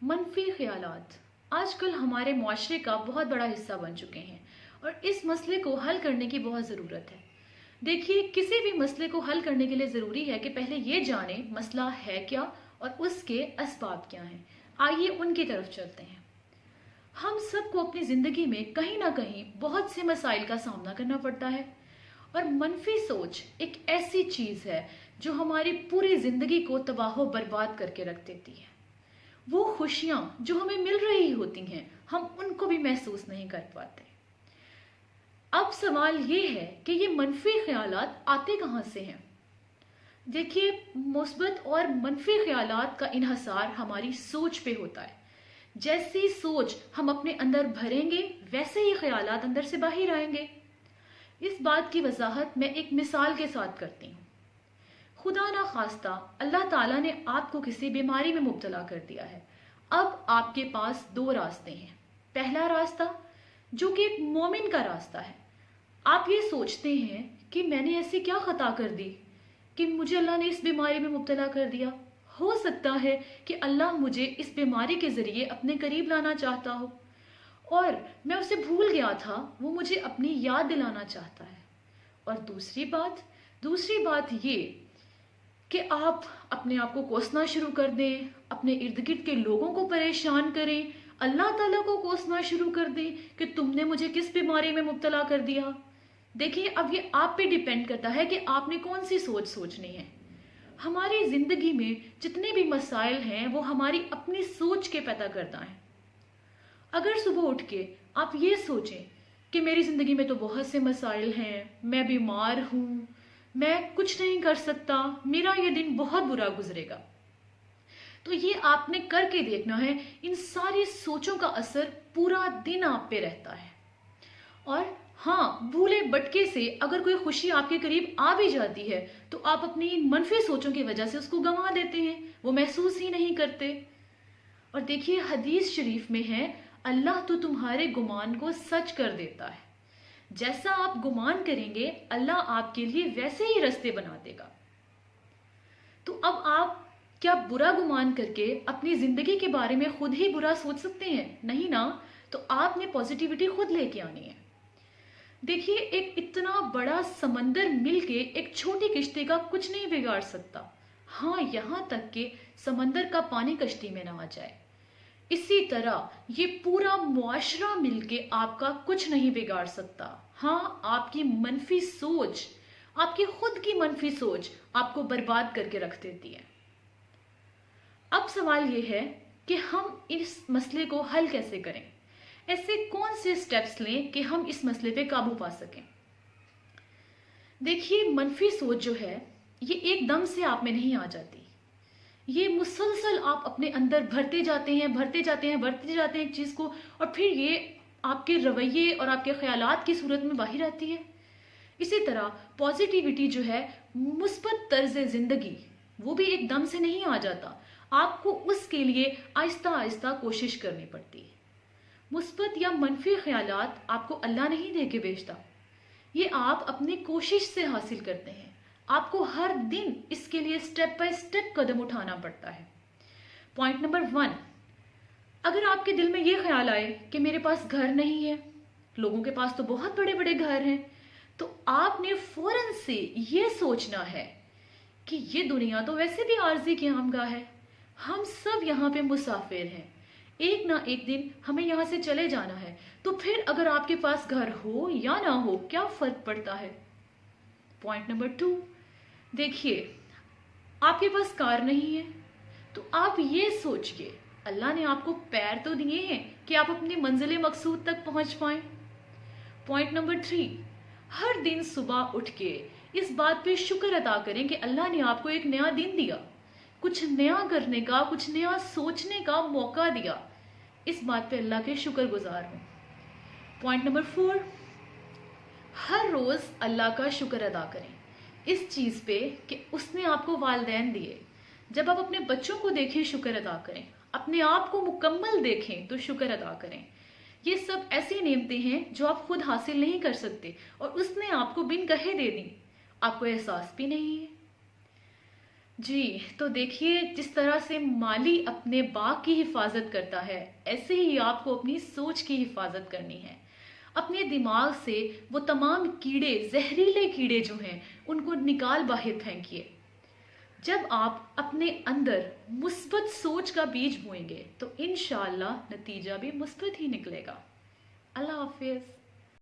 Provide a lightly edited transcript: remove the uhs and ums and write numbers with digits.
منفی خیالات آج کل ہمارے معاشرے کا بہت بڑا حصہ بن چکے ہیں اور اس مسئلے کو حل کرنے کی بہت ضرورت ہے۔ دیکھیے، کسی بھی مسئلے کو حل کرنے کے لیے ضروری ہے کہ پہلے یہ جانیں مسئلہ ہے کیا اور اس کے اسباب کیا ہیں۔ آئیے ان کی طرف چلتے ہیں۔ ہم سب کو اپنی زندگی میں کہیں نہ کہیں بہت سے مسائل کا سامنا کرنا پڑتا ہے، اور منفی سوچ ایک ایسی چیز ہے جو ہماری پوری زندگی کو تباہ و برباد کر کے رکھ دیتی ہے۔ وہ خوشیاں جو ہمیں مل رہی ہوتی ہیں ہم ان کو بھی محسوس نہیں کر پاتے۔ اب سوال یہ ہے کہ یہ منفی خیالات آتے کہاں سے ہیں؟ دیکھیے، مثبت اور منفی خیالات کا انحصار ہماری سوچ پہ ہوتا ہے۔ جیسی سوچ ہم اپنے اندر بھریں گے ویسے ہی خیالات اندر سے باہر آئیں گے۔ اس بات کی وضاحت میں ایک مثال کے ساتھ کرتی ہوں۔ خدا نہ خواستہ اللہ تعالیٰ نے آپ کو کسی بیماری میں مبتلا کر دیا ہے۔ اب آپ کے پاس دو راستے ہیں۔ پہلا راستہ جو کہ ایک مومن کا راستہ ہے، آپ یہ سوچتے ہیں کہ میں نے ایسی کیا خطا کر دی کہ مجھے اللہ نے اس بیماری میں مبتلا کر دیا۔ ہو سکتا ہے کہ اللہ مجھے اس بیماری کے ذریعے اپنے قریب لانا چاہتا ہو، اور میں اسے بھول گیا تھا، وہ مجھے اپنی یاد دلانا چاہتا ہے۔ اور دوسری بات یہ کہ آپ اپنے آپ کو کوسنا شروع کر دیں، اپنے ارد گرد کے لوگوں کو پریشان کریں، اللہ تعالیٰ کو کوسنا شروع کر دیں کہ تم نے مجھے کس بیماری میں مبتلا کر دیا۔ دیکھیے، اب یہ آپ پہ ڈیپینڈ کرتا ہے کہ آپ نے کون سی سوچ سوچنی ہے۔ ہماری زندگی میں جتنے بھی مسائل ہیں وہ ہماری اپنی سوچ کے پیدا کرتا ہے۔ اگر صبح اٹھ کے آپ یہ سوچیں کہ میری زندگی میں تو بہت سے مسائل ہیں، میں بیمار ہوں، میں کچھ نہیں کر سکتا، میرا یہ دن بہت برا گزرے گا، تو یہ آپ نے کر کے دیکھنا ہے۔ ان ساری سوچوں کا اثر پورا دن آپ پہ رہتا ہے۔ اور ہاں، بھولے بٹکے سے اگر کوئی خوشی آپ کے قریب آ بھی جاتی ہے تو آپ اپنی ان منفی سوچوں کی وجہ سے اس کو گنوا دیتے ہیں، وہ محسوس ہی نہیں کرتے۔ اور دیکھیے، حدیث شریف میں ہے، اللہ تو تمہارے گمان کو سچ کر دیتا ہے۔ جیسا آپ گمان کریں گے اللہ آپ کے لیے ویسے ہی راستے بنا دے گا۔ تو اب آپ کیا برا گمان کر کے اپنی زندگی کے بارے میں خود ہی برا سوچ سکتے ہیں؟ نہیں نا، تو آپ نے پازیٹیوٹی خود لے کے آنی ہے۔ دیکھیے، ایک اتنا بڑا سمندر مل کے ایک چھوٹی کشتی کا کچھ نہیں بگاڑ سکتا، ہاں یہاں تک کہ سمندر کا پانی کشتی میں نہ آ جائے۔ اسی طرح یہ پورا معاشرہ مل کے آپ کا کچھ نہیں بگاڑ سکتا، ہاں آپ کی منفی سوچ، آپ کی خود کی منفی سوچ آپ کو برباد کر کے رکھ دیتی ہے۔ اب سوال یہ ہے کہ ہم اس مسئلے کو حل کیسے کریں؟ ایسے کون سے سٹیپس لیں کہ ہم اس مسئلے پہ قابو پا سکیں؟ دیکھیے، منفی سوچ جو ہے یہ ایک دم سے آپ میں نہیں آ جاتی، یہ مسلسل آپ اپنے اندر بھرتے جاتے ہیں ایک چیز کو، اور پھر یہ آپ کے رویے اور آپ کے خیالات کی صورت میں باہر آتی ہے۔ اسی طرح پازیٹیوٹی جو ہے، مثبت طرز زندگی، وہ بھی ایک دم سے نہیں آ جاتا، آپ کو اس کے لیے آہستہ آہستہ کوشش کرنی پڑتی ہے۔ مثبت یا منفی خیالات آپ کو اللہ نہیں دے کے بھیجتا، یہ آپ اپنی کوشش سے حاصل کرتے ہیں۔ آپ کو ہر دن اس کے لیے سٹیپ بائی سٹیپ قدم اٹھانا پڑتا ہے۔ پوائنٹ نمبر 1، اگر آپ کے دل میں یہ خیال آئے کہ میرے پاس گھر نہیں ہے، لوگوں کے پاس تو بہت بڑے بڑے گھر ہیں، تو آپ نے فوراً سے یہ سوچنا ہے کہ یہ دنیا تو ویسے بھی عارضی قیامگاہ ہے، ہم سب یہاں پہ مسافر ہیں، ایک نہ ایک دن ہمیں یہاں سے چلے جانا ہے، تو پھر اگر آپ کے پاس گھر ہو یا نہ ہو کیا فرق پڑتا ہے۔ پوائنٹ نمبر 2، دیکھیے آپ کے پاس کار نہیں ہے تو آپ یہ سوچئے اللہ نے آپ کو پیر تو دیے ہیں کہ آپ اپنی منزل مقصود تک پہنچ پائیں۔ پوائنٹ نمبر 3، ہر دن صبح اٹھ کے اس بات پہ شکر ادا کریں کہ اللہ نے آپ کو ایک نیا دن دیا، کچھ نیا کرنے کا، کچھ نیا سوچنے کا موقع دیا، اس بات پہ اللہ کے شکر گزار ہوں۔ پوائنٹ نمبر 4، ہر روز اللہ کا شکر ادا کریں اس چیز پہ کہ اس نے آپ کو والدین دیے۔ جب آپ اپنے بچوں کو دیکھیں شکر ادا کریں، اپنے آپ کو مکمل دیکھیں تو شکر ادا کریں۔ یہ سب ایسی نعمتیں ہیں جو آپ خود حاصل نہیں کر سکتے، اور اس نے آپ کو بن کہے دے دی، آپ کو احساس بھی نہیں ہے۔ جی تو دیکھیے، جس طرح سے مالی اپنے باغ کی حفاظت کرتا ہے، ایسے ہی آپ کو اپنی سوچ کی حفاظت کرنی ہے۔ اپنے دماغ سے وہ تمام کیڑے، زہریلے کیڑے جو ہیں، ان کو نکال باہر پھینکیے۔ جب آپ اپنے اندر مثبت سوچ کا بیج بوئیں گے تو انشاءاللہ نتیجہ بھی مثبت ہی نکلے گا۔ اللہ حافظ۔